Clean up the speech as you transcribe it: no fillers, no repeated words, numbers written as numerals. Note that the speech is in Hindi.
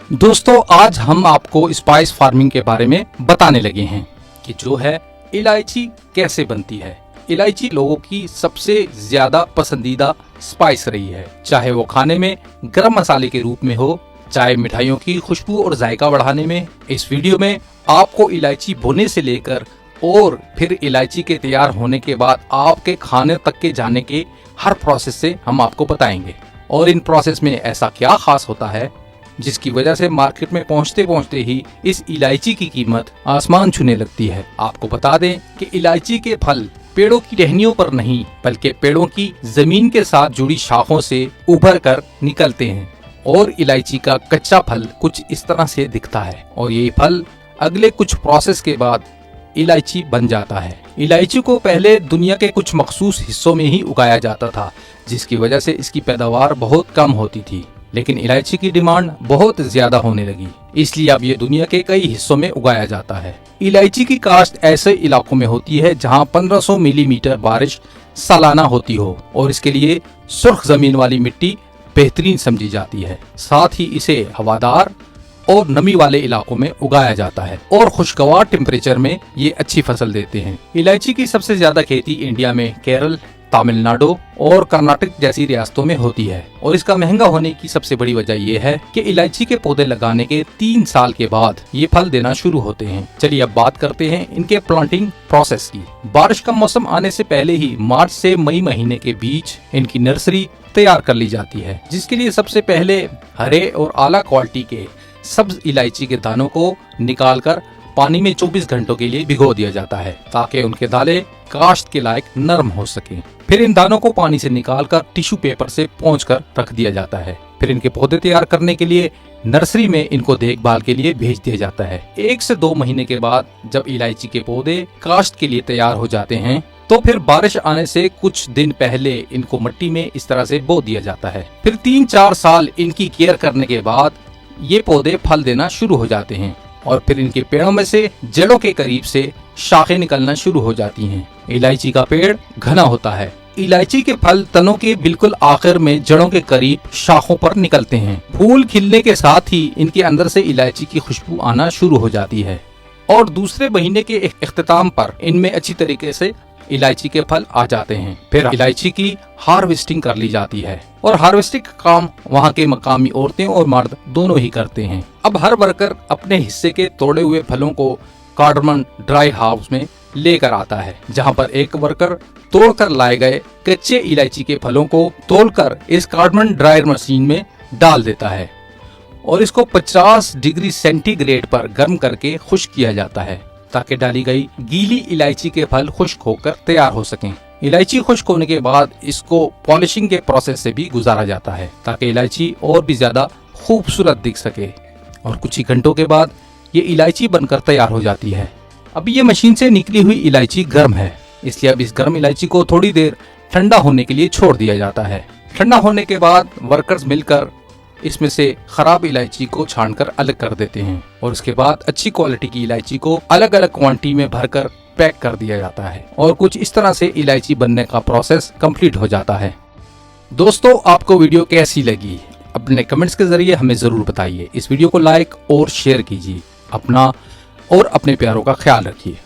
दोस्तों आज हम आपको स्पाइस फार्मिंग के बारे में बताने लगे हैं कि जो है इलायची कैसे बनती है। इलायची लोगों की सबसे ज्यादा पसंदीदा स्पाइस रही है, चाहे वो खाने में गरम मसाले के रूप में हो, चाहे मिठाइयों की खुशबू और जायका बढ़ाने में। इस वीडियो में आपको इलायची बोने से लेकर और फिर इलायची के तैयार होने के बाद आपके खाने तक के जाने के हर प्रोसेस से हम आपको बताएंगे। और इन प्रोसेस में ऐसा क्या खास होता है जिसकी वजह से मार्केट में पहुंचते पहुंचते ही इस इलायची की कीमत आसमान छूने लगती है। आपको बता दें कि इलायची के फल पेड़ों की टहनियों पर नहीं बल्कि पेड़ों की जमीन के साथ जुड़ी शाखों से उभर कर निकलते हैं और इलायची का कच्चा फल कुछ इस तरह से दिखता है और ये फल अगले कुछ प्रोसेस के बाद इलायची बन जाता है। इलायची को पहले दुनिया के कुछ मखसूस हिस्सों में ही उगाया जाता था, जिसकी वजह से इसकी पैदावार बहुत कम होती थी, लेकिन इलायची की डिमांड बहुत ज्यादा होने लगी, इसलिए अब ये दुनिया के कई हिस्सों में उगाया जाता है। इलायची की काश्त ऐसे इलाकों में होती है जहां 1500 मिलीमीटर बारिश सालाना होती हो और इसके लिए सुर्ख जमीन वाली मिट्टी बेहतरीन समझी जाती है। साथ ही इसे हवादार और नमी वाले इलाकों में उगाया जाता है और खुशगवार टेम्परेचर में ये अच्छी फसल देते हैं। इलायची की सबसे ज्यादा खेती इंडिया में केरल, तमिलनाडु और कर्नाटक जैसी रियासतों में होती है और इसका महंगा होने की सबसे बड़ी वजह यह है कि इलायची के पौधे लगाने के 3 साल के बाद ये फल देना शुरू होते हैं। चलिए अब बात करते हैं इनके प्लांटिंग प्रोसेस की। बारिश का मौसम आने से पहले ही मार्च से मई महीने के बीच इनकी नर्सरी तैयार कर ली जाती है, जिसके लिए सबसे पहले हरे और आला क्वालिटी के सब्ज इलायची के दानों को निकालकर पानी में 24 घंटों के लिए भिगो दिया जाता है ताकि उनके दाने काश्त के लायक नरम हो सके। फिर इन दानों को पानी से निकालकर टिश्यू पेपर से पोंछकर रख दिया जाता है। फिर इनके पौधे तैयार करने के लिए नर्सरी में इनको देखभाल के लिए भेज दिया जाता है। 1 से 2 महीने के बाद जब इलायची के पौधे काश्त के लिए तैयार हो जाते हैं तो फिर बारिश आने से कुछ दिन पहले इनको मिट्टी में इस तरह से बो दिया जाता है। फिर 3-4 साल इनकी केयर करने के बाद ये पौधे फल देना शुरू हो जाते हैं और फिर इनके पेड़ों में से जड़ों के करीब से शाखें निकलना शुरू हो जाती हैं। इलायची का पेड़ घना होता है। इलायची के फल तनों के बिल्कुल आखिर में जड़ों के करीब शाखों पर निकलते हैं। फूल खिलने के साथ ही इनके अंदर से इलायची की खुशबू आना शुरू हो जाती है और दूसरे महीने के इख्तिताम पर इनमें अच्छी तरीके से इलायची के फल आ जाते हैं। फिर इलायची की हार्वेस्टिंग कर ली जाती है और हार्वेस्टिंग का काम वहाँ के मकामी औरतें और मर्द दोनों ही करते हैं। अब हर वर्कर अपने हिस्से के तोड़े हुए फलों को कार्डमन ड्राई हाउस में लेकर आता है, जहाँ पर एक वर्कर तोड़कर लाए गए कच्चे इलायची के फलों को तोड़कर इस कार्डमन ड्रायर मशीन में डाल देता है और इसको 50 डिग्री सेंटीग्रेड पर गर्म करके खुश्क किया जाता है ताकि डाली गई गीली इलायची के फल खुश्क होकर तैयार हो सकें। इलायची खुश्क होने के बाद इसको पॉलिशिंग के प्रोसेस से भी गुजारा जाता है ताकि इलायची और भी ज्यादा खूबसूरत दिख सके और कुछ ही घंटों के बाद ये इलायची बनकर तैयार हो जाती है। अब ये मशीन से निकली हुई इलायची गर्म है, इसलिए अब इस गर्म इलायची को थोड़ी देर ठंडा होने के लिए छोड़ दिया जाता है। ठंडा होने के बाद वर्कर्स मिलकर इसमें से खराब इलायची को छानकर अलग कर देते हैं और उसके बाद अच्छी क्वालिटी की इलायची को अलग अलग क्वांटिटी में भरकर पैक कर दिया जाता है और कुछ इस तरह से इलायची बनने का प्रोसेस कंप्लीट हो जाता है। दोस्तों आपको वीडियो कैसी लगी अपने कमेंट्स के जरिए हमें जरूर बताइए। इस वीडियो को लाइक और शेयर कीजिए। अपना और अपने प्यारों का ख्याल रखिए।